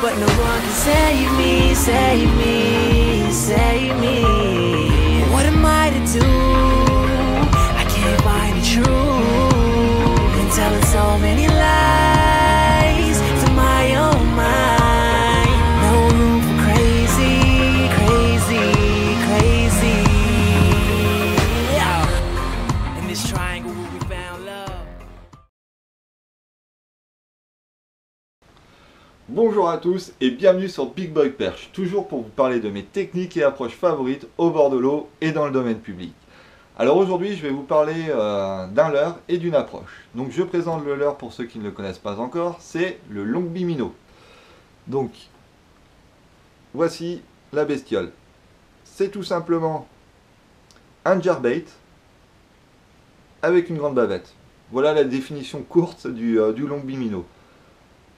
but no one can save me, save me, save me. What am I to do? I can't find the truth. Been telling so many lies to my own mind. No room for crazy, crazy, crazy. Yeah. In this triangle where we found love. Bonjour à tous et bienvenue sur Big Boy Perche, toujours pour vous parler de mes techniques et approches favorites au bord de l'eau et dans le domaine public. Alors aujourd'hui je vais vous parler d'un leurre et d'une approche. Donc je présente le leurre pour ceux qui ne le connaissent pas encore, c'est le longby minnow. Donc voici la bestiole. C'est tout simplement un jerkbait avec une grande bavette. Voilà la définition courte du longby minnow.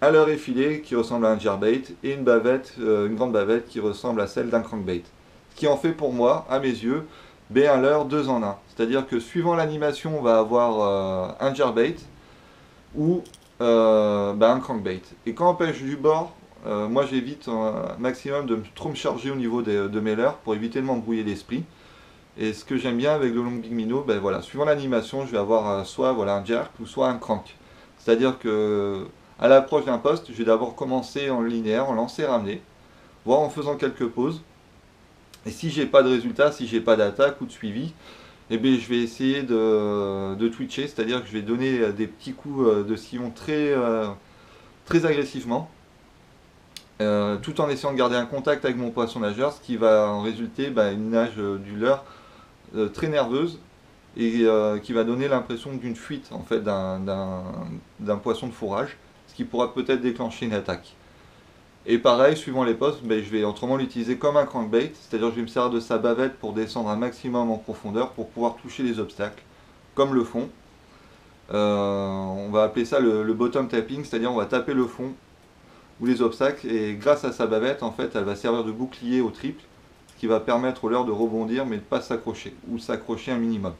Un leurre effilé qui ressemble à un jerkbait et une bavette, une grande bavette qui ressemble à celle d'un crankbait. Ce qui en fait pour moi, à mes yeux, un leurre 2 en 1. C'est-à-dire que suivant l'animation, on va avoir un jerkbait ou un crankbait. Et quand on pêche du bord, moi j'évite un maximum de trop me charger au niveau de mes leurres pour éviter de m'embrouiller l'esprit. Et ce que j'aime bien avec le longby minnow, voilà, suivant l'animation, je vais avoir soit un jerk ou soit un crank. C'est-à-dire que à l'approche d'un poste, je vais d'abord commencer en linéaire, en lancer-ramener, voire en faisant quelques pauses. Et si j'ai pas de résultat, si j'ai pas d'attaque ou de suivi, je vais essayer de twitcher, c'est-à-dire que je vais donner des petits coups de sillon très agressivement, tout en essayant de garder un contact avec mon poisson nageur, ce qui va en résulter une nage du leurre très nerveuse et qui va donner l'impression d'une fuite en fait d'un poisson de fourrage, ce qui pourra peut-être déclencher une attaque. Et pareil, suivant les postes, je vais autrement l'utiliser comme un crankbait, c'est-à-dire que je vais me servir de sa bavette pour descendre un maximum en profondeur pour pouvoir toucher les obstacles, comme le fond. On va appeler ça le bottom tapping, c'est-à-dire on va taper le fond ou les obstacles, et grâce à sa bavette, en fait, elle va servir de bouclier au triple, ce qui va permettre au leurre de rebondir mais de ne pas s'accrocher, ou s'accrocher un minimum.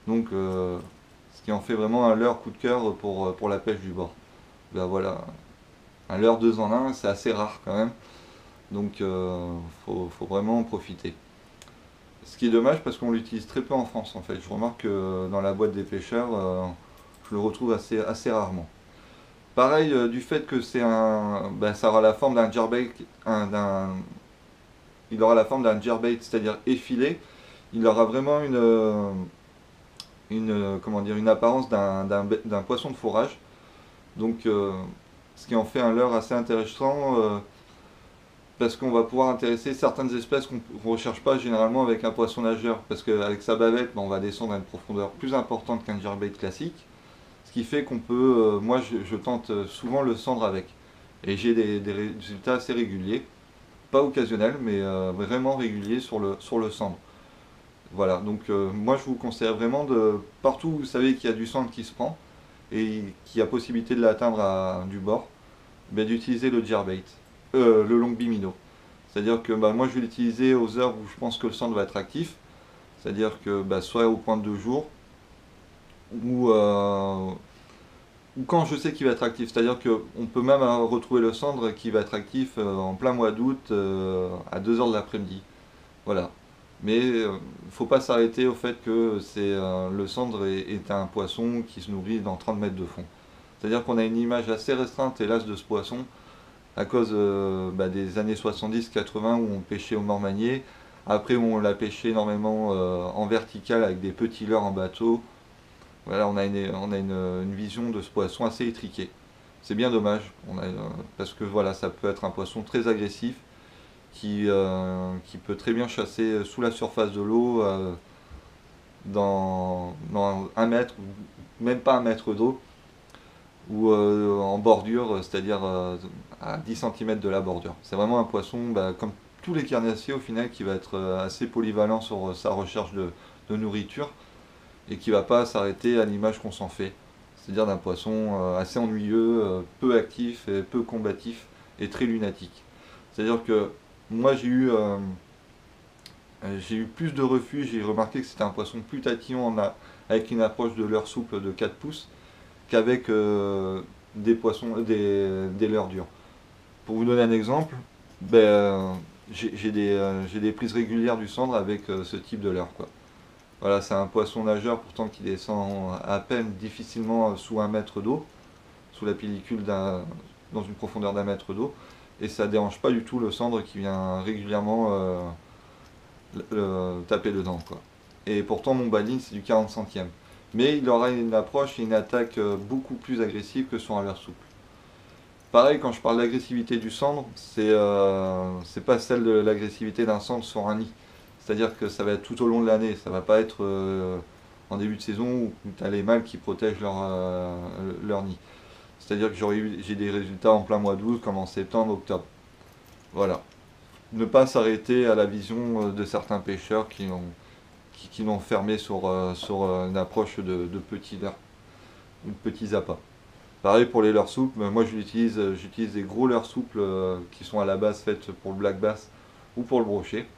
Donc, ce qui en fait vraiment un leurre coup de cœur pour la pêche du bord. Voilà, un leurre 2 en 1, c'est assez rare quand même, donc faut vraiment en profiter. Ce qui est dommage parce qu'on l'utilise très peu en France en fait. Je remarque que dans la boîte des pêcheurs, je le retrouve assez rarement. Pareil, du fait que c'est ça aura la forme d'un jerkbait, il aura la forme d'un jerkbait, c'est-à-dire effilé. Il aura vraiment une apparence d'un poisson de fourrage. Donc, ce qui en fait un leurre assez intéressant parce qu'on va pouvoir intéresser certaines espèces qu'on ne recherche pas généralement avec un poisson nageur. Parce qu'avec sa bavette, on va descendre à une profondeur plus importante qu'un jerkbait classique. Ce qui fait qu'on peut, moi je tente souvent le cendre avec. Et j'ai des résultats assez réguliers. Pas occasionnels, mais vraiment réguliers sur le cendre. Voilà, donc moi je vous conseille vraiment partout où vous savez qu'il y a du cendre qui se prend, et qui a possibilité de l'atteindre du bord, d'utiliser le jerkbait, le longby minnow. C'est-à-dire que moi je vais l'utiliser aux heures où je pense que le cendre va être actif, c'est-à-dire que soit au point de jour, ou quand je sais qu'il va être actif, c'est-à-dire qu'on peut même retrouver le cendre qui va être actif en plein mois d'août à 2 h de l'après-midi. Voilà. Mais il ne faut pas s'arrêter au fait que le cendre est un poisson qui se nourrit dans 30 mètres de fond. C'est-à-dire qu'on a une image assez restreinte, hélas, de ce poisson, à cause des années 70-80 où on pêchait au mormanier. Après, où on l'a pêché énormément en vertical avec des petits leurres en bateau. Voilà, on a une vision de ce poisson assez étriquée. C'est bien dommage, parce que voilà, ça peut être un poisson très agressif, qui peut très bien chasser sous la surface de l'eau dans 1 mètre, ou même pas 1 mètre d'eau, ou en bordure, c'est-à-dire à 10 cm de la bordure. C'est vraiment un poisson, comme tous les carnassiers au final, qui va être assez polyvalent sur sa recherche de nourriture, et qui ne va pas s'arrêter à l'image qu'on s'en fait. C'est-à-dire d'un poisson assez ennuyeux, peu actif, et peu combatif, et très lunatique. C'est-à-dire que moi j'ai eu plus de refus, j'ai remarqué que c'était un poisson plus tatillon avec une approche de leurre souple de 4 pouces qu'avec des leurres durs. Pour vous donner un exemple, j'ai des prises régulières du cendre avec ce type de leurre, quoi. Voilà, c'est un poisson nageur pourtant qui descend à peine difficilement sous 1 mètre d'eau, sous la pellicule dans une profondeur d'1 mètre d'eau, et ça dérange pas du tout le cendre qui vient régulièrement taper dedans, quoi. Et pourtant mon baline c'est du 40 centièmes. Mais il aura une approche et une attaque beaucoup plus agressive que sur un leurre souple. Pareil, quand je parle d'agressivité du cendre, c'est pas celle de l'agressivité d'un cendre sur un nid. C'est-à-dire que ça va être tout au long de l'année, ça va pas être en début de saison où tu as les mâles qui protègent leur nid. C'est-à-dire que j'ai des résultats en plein mois d'août comme en septembre, octobre. Voilà. Ne pas s'arrêter à la vision de certains pêcheurs qui l'ont fermé sur une approche de petits leurres, ou de petits appâts. Pareil pour les leurres souples, moi j'utilise des gros leurres souples qui sont à la base faites pour le black bass ou pour le brochet,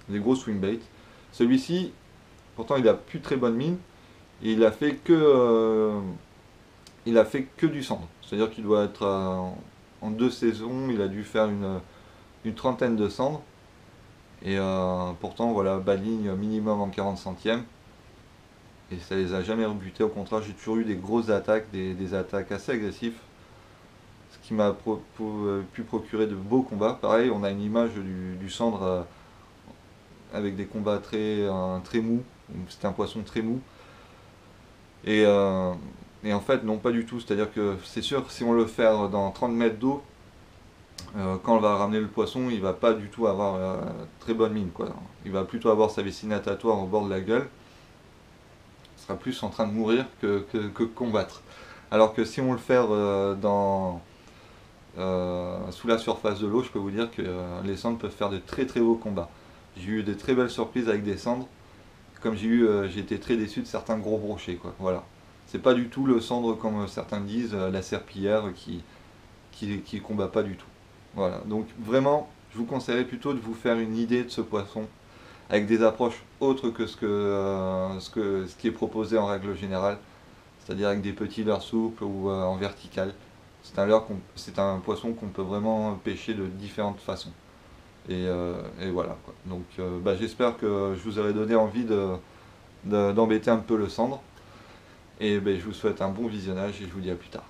des gros swing bait. Celui-ci, pourtant il a plus très bonne mine, et il a fait que du cendre. C'est-à-dire qu'il doit être en 2 saisons, il a dû faire une trentaine de cendres. Et pourtant, voilà, baline minimum en 40 centièmes. Et ça les a jamais rebutés. Au contraire, j'ai toujours eu des grosses attaques, des attaques assez agressives. Ce qui m'a pu procurer de beaux combats. Pareil, on a une image du cendre avec des combats très mous. C'était un poisson très mou. Et en fait, non, pas du tout. C'est-à-dire que c'est sûr que si on le fait dans 30 mètres d'eau, quand on va ramener le poisson, il va pas du tout avoir très bonne mine, quoi. Il va plutôt avoir sa vessie natatoire au bord de la gueule. Il sera plus en train de mourir que combattre. Alors que si on le fait sous la surface de l'eau, je peux vous dire que les cendres peuvent faire de très très beaux combats. J'ai eu de très belles surprises avec des cendres, comme j'ai été très déçu de certains gros brochets, quoi. Voilà. C'est pas du tout le cendre comme certains disent, la serpillière qui combat pas du tout. Voilà, donc vraiment, je vous conseillerais plutôt de vous faire une idée de ce poisson avec des approches autres que ce qui est proposé en règle générale, c'est-à-dire avec des petits leurres souples ou en vertical. C'est un poisson qu'on peut vraiment pêcher de différentes façons. Et voilà, quoi. Donc j'espère que je vous aurai donné envie d'embêter un peu le cendre. Et je vous souhaite un bon visionnage et je vous dis à plus tard.